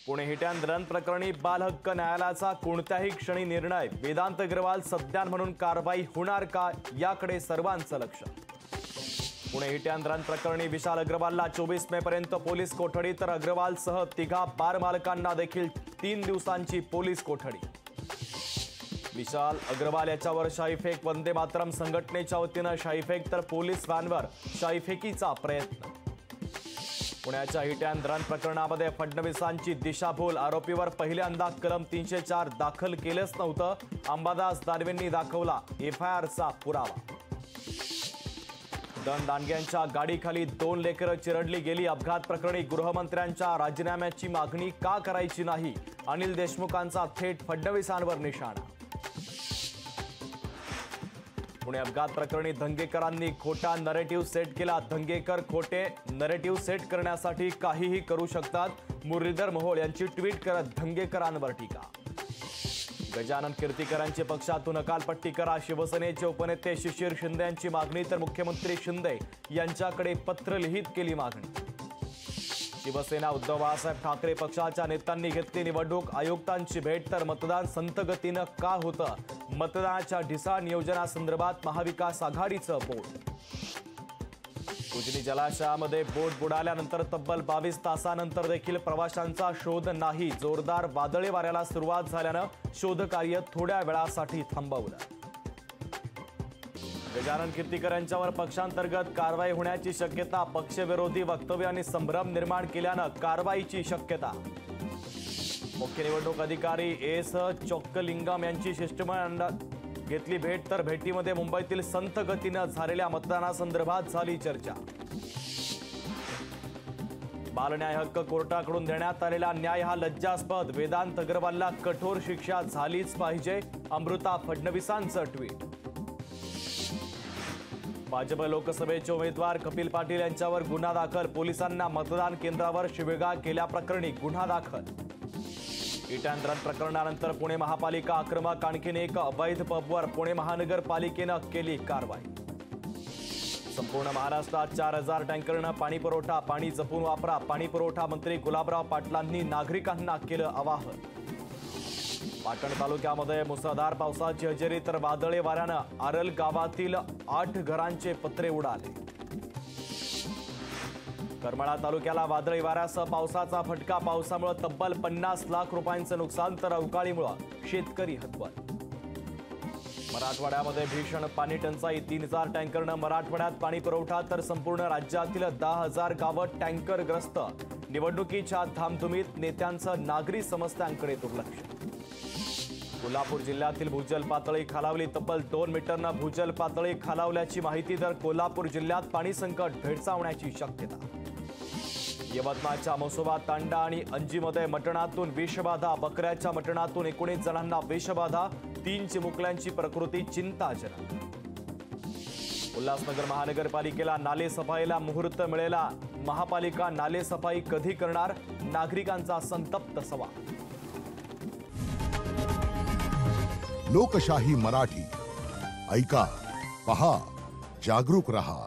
Pune hit and run प्रकरणी बालहक्क न्यायालयाचा कोणत्याही क्षणी निर्णय, वेदांत अग्रवाल सज्ञान म्हणून कारवाई होणार का याकडे सर्वांचं लक्ष। पुणे हिट अँड रन प्रकरणी विशाल अग्रवालला 24 मे पर्यंत पोलीस कोठडी, तर अग्रवालसह तिघा बार मालकांना देखील 3 दिवसांची पोलीस कोठडी। विशाल अग्रवाल याच्यावर शाईफेक, वंदे मातरम संघटनेच्या वतीनं शाईफेक, तर पोलीस व्हॅनवर शाईफेकीचा प्रयत्न। पुण्याच्या हिट अँड रन प्रकरणामध्ये फडणवीसांची दिशाभूल, आरोपीवर पहिल्यांदा कलम 304 दाखल केलेच नव्हतं, अंबादास दानवेंनी दाखवला एफआयआरचा पुरावा। दांडग्यांच्या गाडीखाली 2 लेकरं चिरडली गेली, अपघात प्रकरणी गृहमंत्र्यांच्या राजीनाम्याची मागणी का करायची नाही, अनिल देशमुखांचा थेट फडणवीसांवर निशाणा। पुणे अपघात प्रकरणी धंगेकरांनी खोटा नरेटिव्ह सेट केला, धंगेकर खोटे नरेटिव्ह सेट करण्यासाठी काहीही करू शकतात, मुरलीधर मोहोळ यांची ट्विट करत धंगेकरांवर टीका। गजानन कीर्तीकरांची पक्षातून हकालपट्टी करा, शिवसेनेचे उपनेते शिशिर शिंदे यांची मागणी, तर मुख्यमंत्री शिंदे यांच्याकडे पत्र लिहित केली मागणी। शिवसेना उद्धव बाळासाहेब ठाकरे पक्षाच्या नेत्यांनी घेतली निवडणूक आयुक्तांची भेट, तर मतदान संथ गतीनं का होतं, मतदानाच्या ढिसाळ नियोजनासंदर्भात महाविकास आघाडीचं बोट। उजनी जलाशयामध्ये बोट बुडाल्यानंतर तब्बल 22 तासानंतर देखील प्रवाशांचा शोध नाही, जोरदार वादळी वाऱ्याला सुरुवात झाल्यानं शोधकार्य थोड्या वेळासाठी थांबवलं। गजानन कीर्तीकर यांच्यावर पक्षांतर्गत कारवाई होण्याची शक्यता, पक्षविरोधी वक्तव्यांनी संभ्रम निर्माण केल्यानं कारवाईची शक्यता। मुख्य निवडणूक अधिकारी एस चोक्कलिंगम यांची शिष्टमंडळाने घेतली भेट, तर भेटीमध्ये मुंबईतील संथ गतीनं झालेल्या मतदानासंदर्भात झाली चर्चा। बालन्याय हक्क कोर्टाकडून देण्यात आलेला न्याय हा लज्जास्पद, वेदांत अग्रवालला कठोर शिक्षा झालीच पाहिजे, अमृता फडणवीसांचं ट्विट। भाजप लोकसभेचे उमेदवार कपिल पाटील यांच्यावर गुन्हा दाखल, पोलिसांना मतदान केंद्रावर शिवीगाळ केल्याप्रकरणी गुन्हा दाखल। हिट अँड रन प्रकरणानंतर पुणे महापालिका आक्रमक, आणखीन एक अवैध पबवर पुणे महानगरपालिकेनं केली कारवाई। संपूर्ण महाराष्ट्रात 4000 टँकरनं पाणी पुरवठा, पाणी जपून वापरा, पाणी पुरवठा मंत्री गुलाबराव पाटलांनी नागरिकांना केलं आवाहन। पाटण तालुक्यामध्ये मुसळधार पावसाची हजेरी, तर वादळी वाऱ्यानं आरल गावातील 8 घरांचे पत्रे उडाले। करमाळा तालुक्याला वादळी वाऱ्यासह पावसाचा फटका, पावसामुळे तब्बल 50 लाख रुपयांचं नुकसान, तर अवकाळीमुळे शेतकरी हतबल। मराठवाड्यामध्ये भीषण पाणी टंचाई, 3000 टँकरनं मराठवाड्यात पाणी पुरवठा, तर संपूर्ण राज्यातील 10,000 गावं टँकरग्रस्त। निवडणुकीच्या धामधुमीत नेत्यांचं नागरी समस्यांकडे दुर्लक्ष। कोल्हापूर जिल्ह्यातील भूजल पातळी खालावली, तब्बल 2 मीटरनं भूजल पातळी खालावल्याची माहिती, तर कोल्हापूर जिल्ह्यात पाणी संकट भेडसावण्याची शक्यता। यवतमाळच्या म्हसोबा, तांडा आणि अंजीमध्ये मटणातून विषबाधा, बकऱ्याच्या मटणातून 19 जणांना विषबाधा, 3 चिमुकल्यांची प्रकृती चिंताजनक। उल्हासनगर महानगरपालिकेला नाले सफाईला मुहूर्त मिळेला, महापालिका नाले सफाई कधी करणार, नागरिकांचा संतप्त सवाल। लोकशाही मराठी ऐका, पहा, जागरूक रहा।